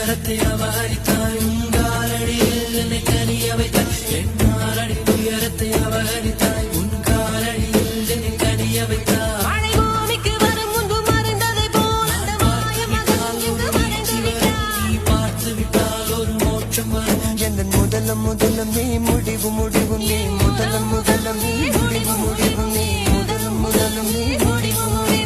துயரத்தை அவகரித்தாய் உங்காலடியில் என்னை கனிய வைத்தாய் என்னாலடி துயரத்தை அவகரித்தாய் உங்காலடியில் என்னை கனிய வைத்தாய் முதலம் நீ முடிவு முடிவு நீ முதலம் நீ முடிவு முடிவு நீ முதலம் நீ முடிவு முடிவு